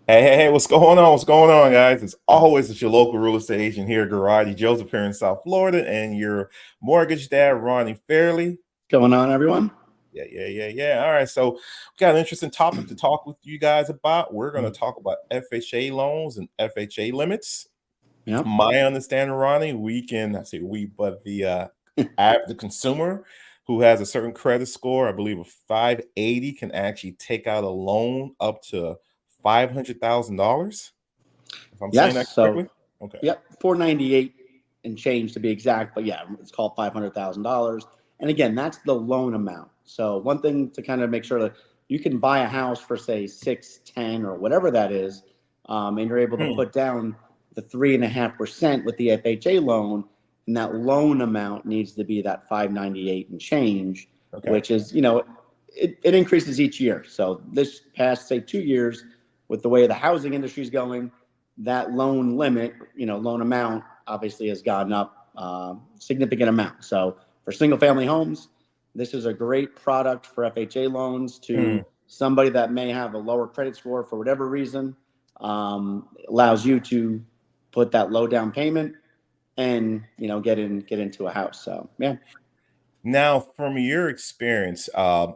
Hey, what's going on? What's going on, guys? It's always your local real estate agent here, Garage Joseph here in South Florida, and your mortgage dad, Ronnie Fairley. Going on, everyone? Yeah. All right, so we got an interesting topic to talk with you guys about. We're going to talk about FHA loans and FHA limits. Yep. My understanding, Ronnie, I say we, but the consumer who has a certain credit score, I believe a 580, can actually take out a loan up to $500,000. If I'm saying Yes. that So, correctly. Okay. yep, 498 and change to be exact. But yeah, it's called $500,000. And again, that's the loan amount. So one thing to kind of make sure that you can buy a house for say 610 or whatever that is, and you're able to Hmm. put down the 3.5% with the FHA loan, and that loan amount needs to be that 598 and change, Okay. which is it increases each year. So this past say 2 years, with the way the housing industry is going, that loan limit, loan amount obviously has gone up significant amount. So for single family homes, this is a great product for FHA loans to Hmm. somebody that may have a lower credit score for whatever reason. Allows you to put that low down payment and get into a house. So yeah. Now, from your experience, as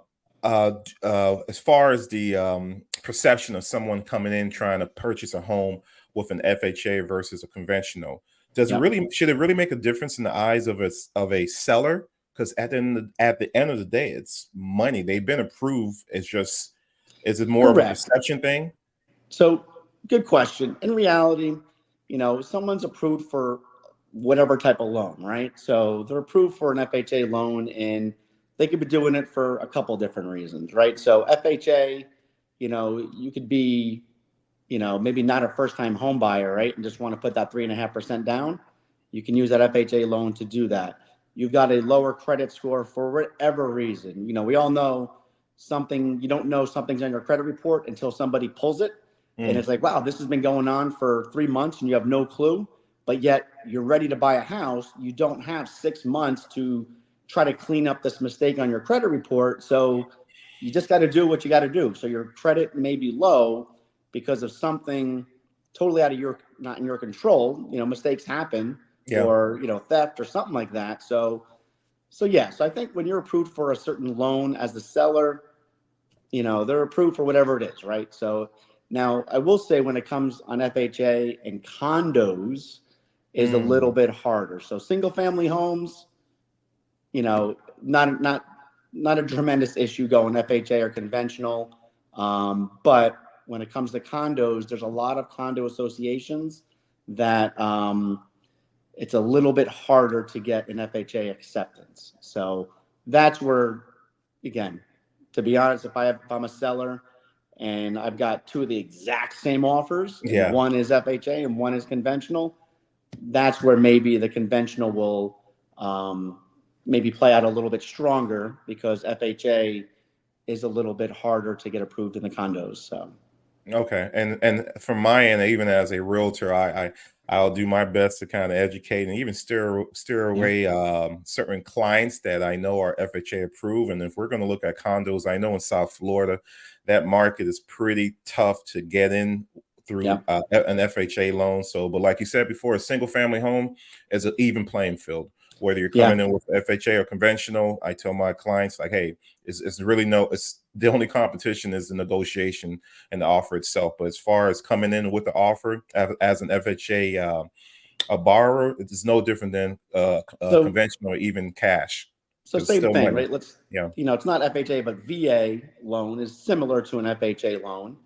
far as the perception of someone coming in trying to purchase a home with an FHA versus a conventional, Yeah. should it really make a difference in the eyes of a seller? Because at the end of the day, it's money. They've been approved. Is it more of a Correct. perception thing? So, good question. In reality, someone's approved for whatever type of loan, right? So they're approved for an FHA loan, and they could be doing it for a couple different reasons, right? So FHA, you could be, maybe not a first-time home buyer, right, and just want to put that 3.5% down. You can use that FHA loan to do that. You've got a lower credit score for whatever reason. We all know something. You don't know something's on your credit report until somebody pulls it, and Mm, it's like, wow, this has been going on for 3 months, and you have no clue. But yet you're ready to buy a house. You don't have 6 months to try to clean up this mistake on your credit report. So you just got to do what you got to do. So your credit may be low because of something totally out of your not in your control. Mistakes happen, yeah. or theft or something like that. So I think when you're approved for a certain loan as the seller, they're approved for whatever it is, right? So now I will say when it comes on FHA and condos is a little Mm, bit harder. So single family homes, not a tremendous issue going FHA or conventional. But when it comes to condos, there's a lot of condo associations that it's a little bit harder to get an FHA acceptance. So that's where, again, to be honest, if I'm a seller and I've got two of the exact same offers, and yeah. one is FHA and one is conventional, that's where maybe the conventional will maybe play out a little bit stronger because FHA is a little bit harder to get approved in the condos. So Okay, and from my end, even as a realtor, I'll do my best to kind of educate and even steer yeah, away certain clients that I know are FHA approved. And if we're going to look at condos, I know in South Florida, that market is pretty tough to get in yeah, through an FHA loan. So, but like you said before, a single family home is an even playing field. Whether you're yeah, coming in with FHA or conventional, I tell my clients like, hey, it's really it's the only competition is the negotiation and the offer itself. But as far as coming in with the offer as an FHA a borrower, it's no different than so conventional or even cash. It's same still thing, money. right? Yeah. It's not FHA, but VA loan is similar to an FHA loan.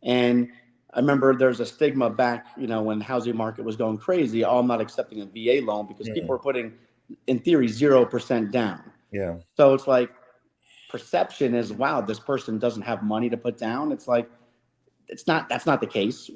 And I remember there's a stigma back, when the housing market was going crazy. Oh, I'm not accepting a VA loan because people Mm, are putting, in theory, 0% down. yeah. So it's like perception is, wow, this person doesn't have money to put down. It's like, that's not the case.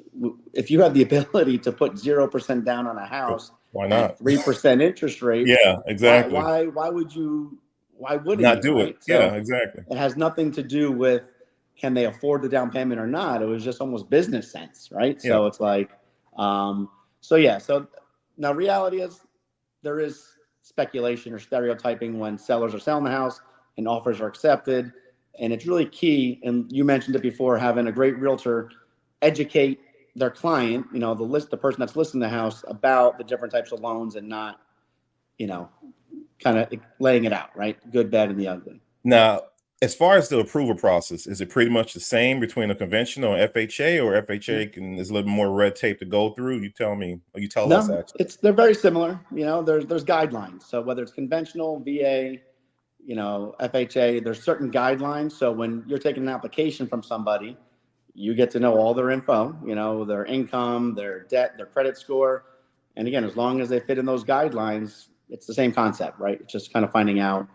If you have the ability to put 0% down on a house Why at not? 3% interest rate, Yeah, exactly. why wouldn't Not you, do it. right? Yeah, So exactly. it has nothing to do with can they afford the down payment or not. It was just almost business sense, right? Yeah. So it's like, so yeah. So now reality is there is speculation or stereotyping when sellers are selling the house and offers are accepted. And it's really key. And you mentioned it before, having a great realtor educate their client, the person that's listing the house, about the different types of loans, and not, you know, kind of laying it out, right? Good, bad, and the ugly. Now, as far as the approval process, is it pretty much the same between a conventional and FHA, or FHA is a little more red tape to go through? You tell me, or you tell us No, actually. they're very similar. There's guidelines. So whether it's conventional, VA, FHA, there's certain guidelines. So when you're taking an application from somebody, you get to know all their info, their income, their debt, their credit score. And again, as long as they fit in those guidelines, it's the same concept, right? It's just kind of finding out.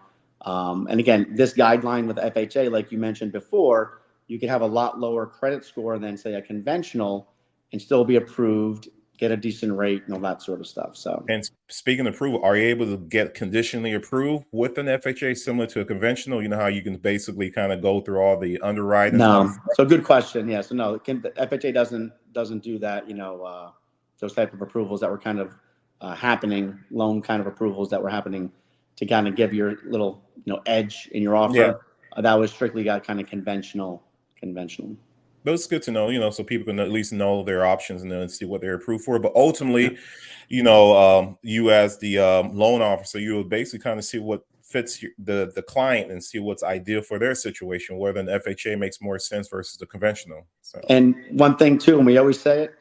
And again, this guideline with FHA, like you mentioned before, you could have a lot lower credit score than, say, a conventional, and still be approved, get a decent rate, and all that sort of stuff. So, And speaking of approval, are you able to get conditionally approved with an FHA similar to a conventional? You know how you can basically kind of go through all the underwriting up. no, so good question. Yeah, so no, the FHA doesn't do that. Those type of approvals that were kind of happening, loan kind of approvals that were happening to kind of give your little edge in your offer. Yeah. That was strictly got kind of conventional. But it's good to know, so people can at least know their options and then see what they're approved for. But ultimately, you as the loan officer, you will basically kind of see what fits the client and see what's ideal for their situation, whether an FHA makes more sense versus the conventional. So, And one thing too, and we always say it,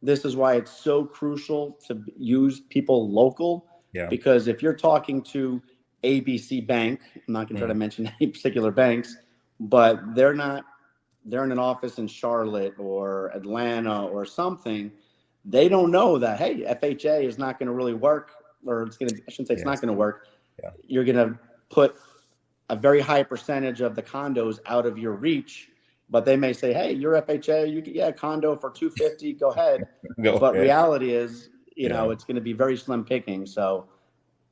this is why it's so crucial to use people local. yeah. Because if you're talking to ABC Bank, I'm not going to try to mention any particular banks, but they're in an office in Charlotte or Atlanta or something. They don't know that, hey, FHA is not going to really work, or I shouldn't say it's not going to work. Yeah. You're going to put a very high percentage of the condos out of your reach, but they may say, hey, you're FHA, you get condo for $250, go ahead. But reality is, it's going to be very slim picking. So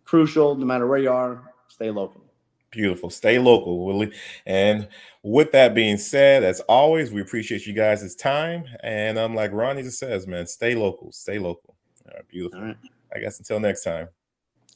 crucial, no matter where you are, stay local. Beautiful. Stay local, Willie. And with that being said, as always, we appreciate you guys' time. And like Ronnie just says, man, stay local. Stay local. All right, beautiful. All right. I guess until next time.